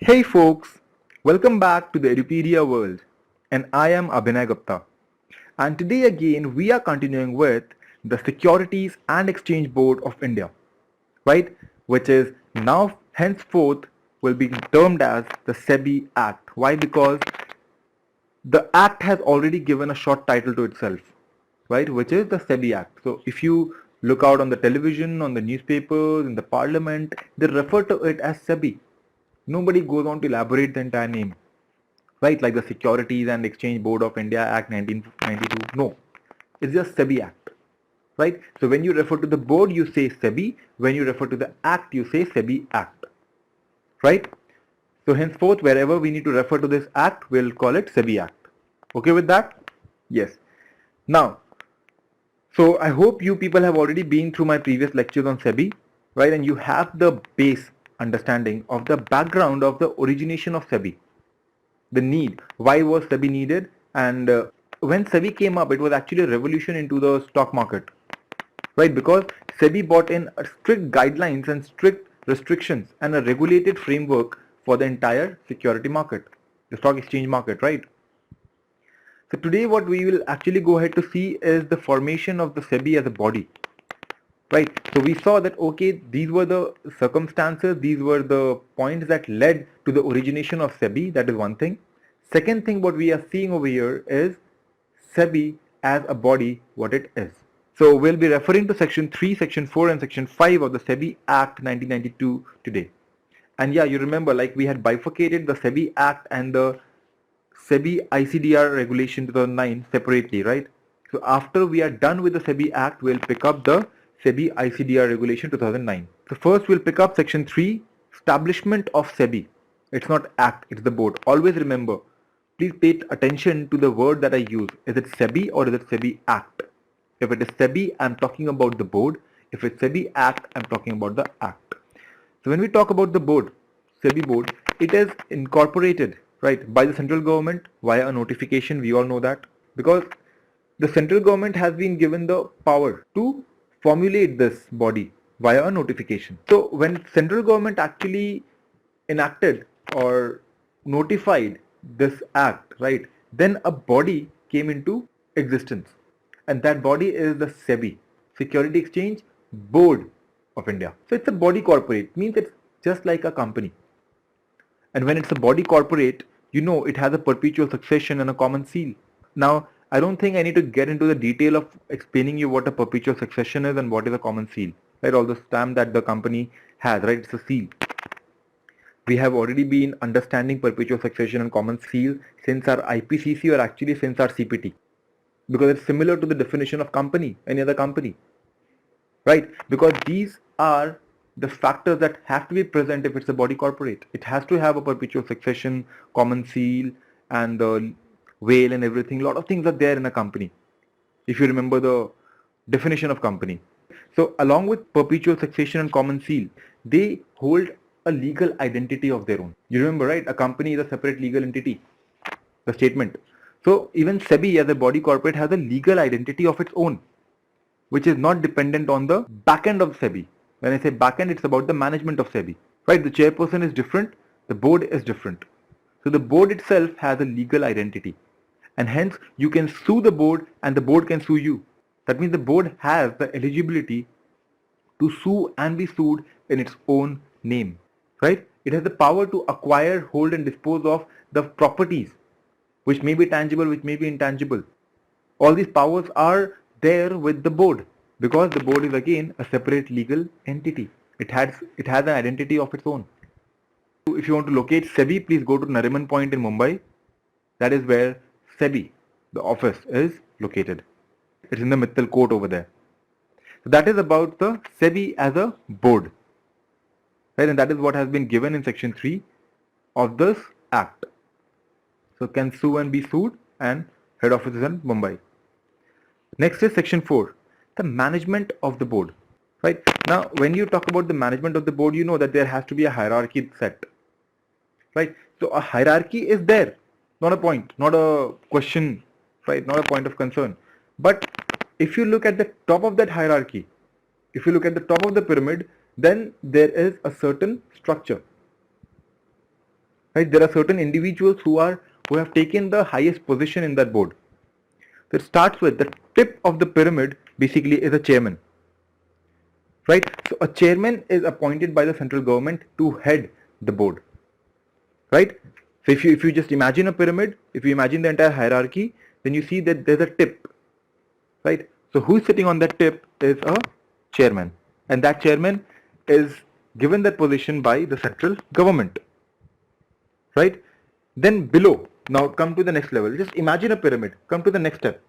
Hey folks, welcome back to the Edupedia world, and I am Abhinay Gupta. And today again we are continuing with the Securities and Exchange Board of India, right? Which is now henceforth will be termed as the SEBI Act. Why? Because the Act has already given a short title to itself, right? Which is the SEBI Act. So if you look out on the television, on the newspapers, in the parliament, they refer to it as SEBI. Nobody goes on to elaborate the entire name, right? Like the Securities and Exchange Board of India Act 1992. No, it's just SEBI Act, right? So when you refer to the board, you say SEBI. When you refer to the act, you say SEBI Act, right? So henceforth, wherever we need to refer to this act, we'll call it SEBI Act. Okay with that? Yes. Now, so I hope you people have already been through my previous lectures on SEBI, right? And you have the base understanding of the background of the origination of SEBI, the need, why was SEBI needed, and when SEBI came up, it was actually a revolution into the stock market, right? Because SEBI brought in strict guidelines and strict restrictions and a regulated framework for the entire security market, the stock exchange market, right? So today what we will actually go ahead to see is the formation of the SEBI as a body, right? So we saw that, okay, these were the circumstances, these were the points that led to the origination of SEBI. That is one thing. Second thing, what we are seeing over here is SEBI as a body, what it is. So we'll be referring to section 3, section 4 and section 5 of the SEBI Act 1992 today. And yeah, you remember, like, we had bifurcated the SEBI Act and the SEBI ICDR regulation 2009 separately, right? So after we are done with the SEBI Act, we'll pick up the SEBI ICDR regulation 2009. So first we'll pick up section 3, establishment of SEBI. It's not act, it's the board. Always remember, please pay attention to the word that I use. Is it SEBI or is it SEBI Act? If it is SEBI, I'm talking about the board. If it's SEBI Act, I'm talking about the act. So when we talk about the board, SEBI board, it is incorporated, right, by the central government via a notification. We all know that, because the central government has been given the power to formulate this body via a notification. So when central government actually enacted or notified this act, right, then a body came into existence, and that body is the SEBI, Security Exchange Board of India. So it's a body corporate, means it's just like a company. And when it's a body corporate, you know it has a perpetual succession and a common seal. Now, I don't think I need to get into the detail of explaining you what a perpetual succession is and what is a common seal, right? All the stamp that the company has, right? It's a seal. We have already been understanding perpetual succession and common seal since our IPCC, or actually since our CPT, because it's similar to the definition of company, any other company, right? Because these are the factors that have to be present if it's a body corporate. It has to have a perpetual succession, common seal, and the whale and everything. A lot of things are there in a company, if you remember the definition of company. So along with perpetual succession and common seal, they hold a legal identity of their own. You remember, right? A company is a separate legal entity, the statement. So even SEBI as a body corporate has a legal identity of its own, which is not dependent on the back end of SEBI. When I say back end, it's about the management of SEBI, right? The chairperson is different, the board is different. So the board itself has a legal identity, and hence you can sue the board and the board can sue you. That means the board has the eligibility to sue and be sued in its own name, right? It has the power to acquire, hold and dispose of the properties, which may be tangible, which may be intangible. All these powers are there with the board, because the board is again a separate legal entity. It has an identity of its own. If you want to locate SEBI, please go to Nariman Point in Mumbai. That is where SEBI, the office, is located. It's in the Mittal Court over there. So that is about the SEBI as a board, right? And that is what has been given in section 3 of this act. So can sue and be sued, and head office is in Mumbai. Next is section 4, the management of the board, right? Now when you talk about the management of the board, you know that there has to be a hierarchy set, right? So a hierarchy is there, not a point, not a question, right? Not a point of concern. But if you look at the top of that hierarchy, if you look at the top of the pyramid, then there is a certain structure. right? There are certain individuals who have taken the highest position in that board. So it starts with the tip of the pyramid basically is a chairman, right? So a chairman is appointed by the central government to head the board, right? So if you just imagine a pyramid, if you imagine the entire hierarchy, then you see that there's a tip, right? So who's sitting on that tip is a chairman, and that chairman is given that position by the central government, right? Then below, now come to the next level. Just imagine a pyramid. Come to the next step.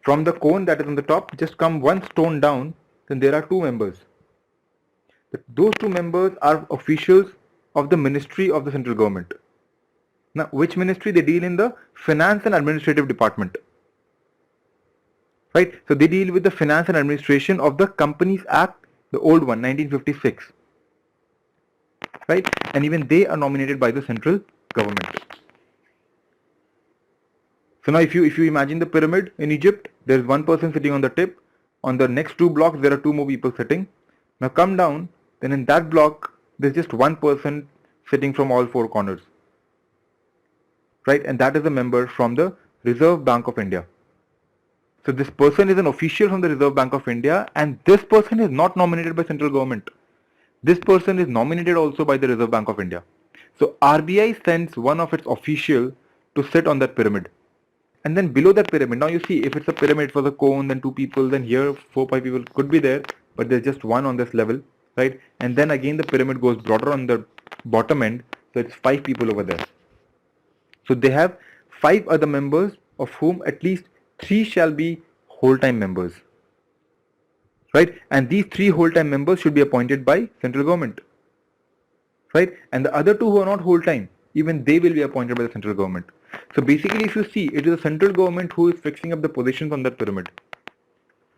From the cone that is on the top, just come one stone down, then there are two members. Those two members are officials of the ministry of the central government. Now, which ministry? They deal in the finance and administrative department, right? So they deal with the finance and administration of the Companies Act, the old one, 1956, right? And even they are nominated by the central government. So now if you imagine the pyramid in Egypt, there is one person sitting on the tip. On the next two blocks, there are two more people sitting. Now come down, then in that block, there's just one person sitting from all four corners, right? And that is a member from the Reserve Bank of India. So this person is an official from the Reserve Bank of India, and this person is not nominated by central government. This person is nominated also by the Reserve Bank of India. So RBI sends one of its official to sit on that pyramid. And then below that pyramid, now you see if it's a pyramid for the cone, then two people, then here 4-5 people could be there, but there's just one on this level, right? And then again the pyramid goes broader on the bottom end, so it's 5 people over there. So they have 5 other members, of whom at least 3 shall be whole-time members, right? And these 3 whole-time members should be appointed by central government, right? And the other 2 who are not whole-time, even they will be appointed by the central government. So basically, if you see, it is the central government who is fixing up the positions on that pyramid.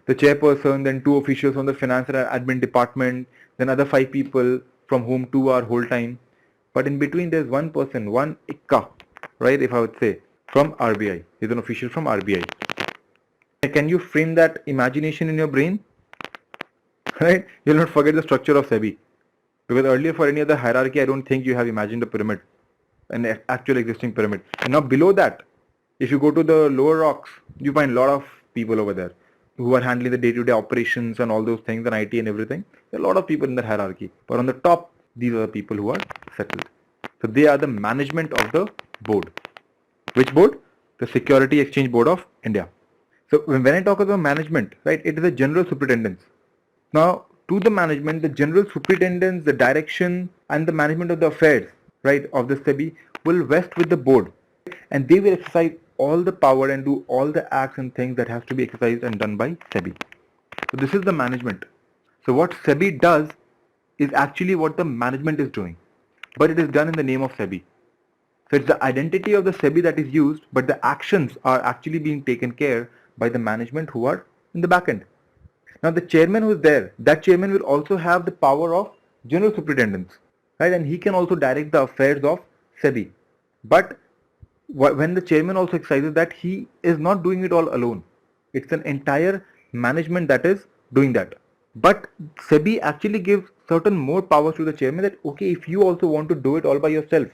The chairperson, then 2 officials from the finance and admin department, then other 5 people from whom 2 are whole-time. But in between there's one person, one ikka, right, if I would say, from RBI. He's an official from RBI. Can you frame that imagination in your brain? Right? You'll not forget the structure of SEBI. Because earlier for any other hierarchy, I don't think you have imagined a pyramid, an actual existing pyramid. And now below that, if you go to the lower rocks, you find a lot of people over there who are handling the day-to-day operations and all those things and IT and everything. There are a lot of people in the hierarchy. But on the top, these are the people who are settled. So they are the management of the board. Which board? The Security Exchange Board of India. So when I talk about management, right, it is a general superintendence. Now to the management, the general superintendence, the direction and the management of the affairs, right, of the SEBI will vest with the board, and they will exercise all the power and do all the acts and things that have to be exercised and done by SEBI. So this is the management. So what SEBI does is actually what the management is doing, but it is done in the name of SEBI. So it's the identity of the SEBI that is used, but the actions are actually being taken care by the management who are in the back end. Now the chairman who is there, that chairman will also have the power of general superintendence, right? And he can also direct the affairs of SEBI. But when the chairman also exercises that, he is not doing it all alone. It's an entire management that is doing that. But SEBI actually gives certain more powers to the chairman that, okay, if you also want to do it all by yourself,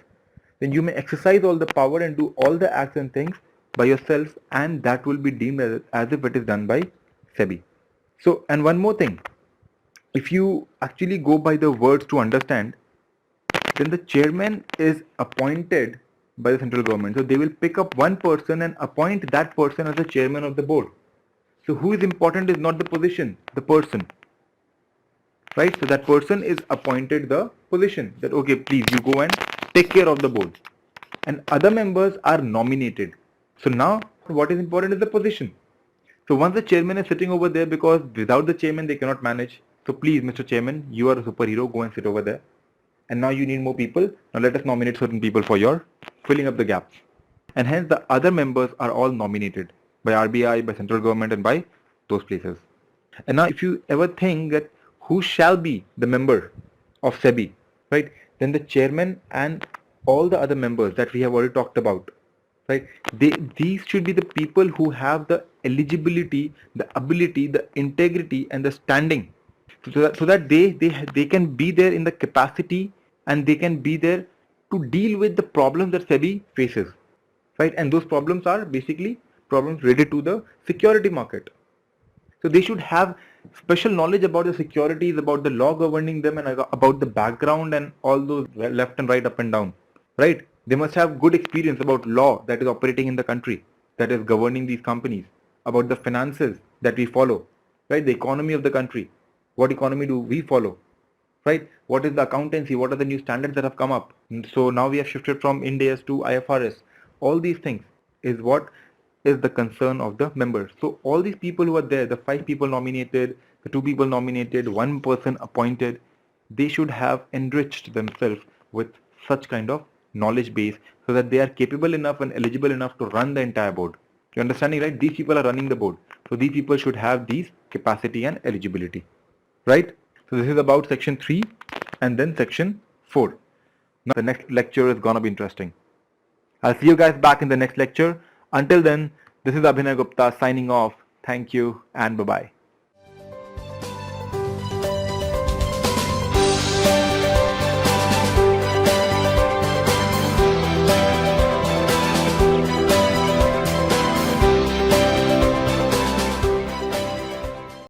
then you may exercise all the power and do all the acts and things by yourself, and that will be deemed as if it is done by SEBI. So, and one more thing, if you actually go by the words to understand, then the chairman is appointed by the central government. So they will pick up one person and appoint that person as the chairman of the board. So who is important is not the position, the person, right? So that person is appointed the position that, okay, please you go and take care of the board, and other members are nominated. So now what is important is the position. So once the chairman is sitting over there, because without the chairman they cannot manage. So please, Mr. Chairman, you are a superhero, go and sit over there. And now you need more people. Now let us nominate certain people for your filling up the gaps. And hence the other members are all nominated by RBI, by central government and by those places. And now if you ever think that who shall be the member of SEBI, right, then the chairman and all the other members that we have already talked about, right, these should be the people who have the eligibility, the ability, the integrity and the standing, so that they can be there in the capacity, and they can be there to deal with the problems that SEBI faces, right? And those problems are basically problems related to the security market. So they should have special knowledge about the securities, about the law governing them, and about the background and all those left and right, up and down, right? They must have good experience about law that is operating in the country, that is governing these companies, about the finances that we follow, right? The economy of the country. What economy do we follow, right? What is the accountancy? What are the new standards that have come up? So now we have shifted from Ind AS to IFRS. All these things is what is the concern of the members. So all these people who are there, the 5 people nominated, the 2 people nominated, 1 person appointed, they should have enriched themselves with such kind of knowledge base so that they are capable enough and eligible enough to run the entire board. You're understanding, right? These people are running the board. So these people should have these capacity and eligibility, right? So this is about section 3 and then section 4. Now the next lecture is gonna be interesting. I'll see you guys back in the next lecture. Until then, this is Abhinay Gupta signing off. Thank you and bye-bye.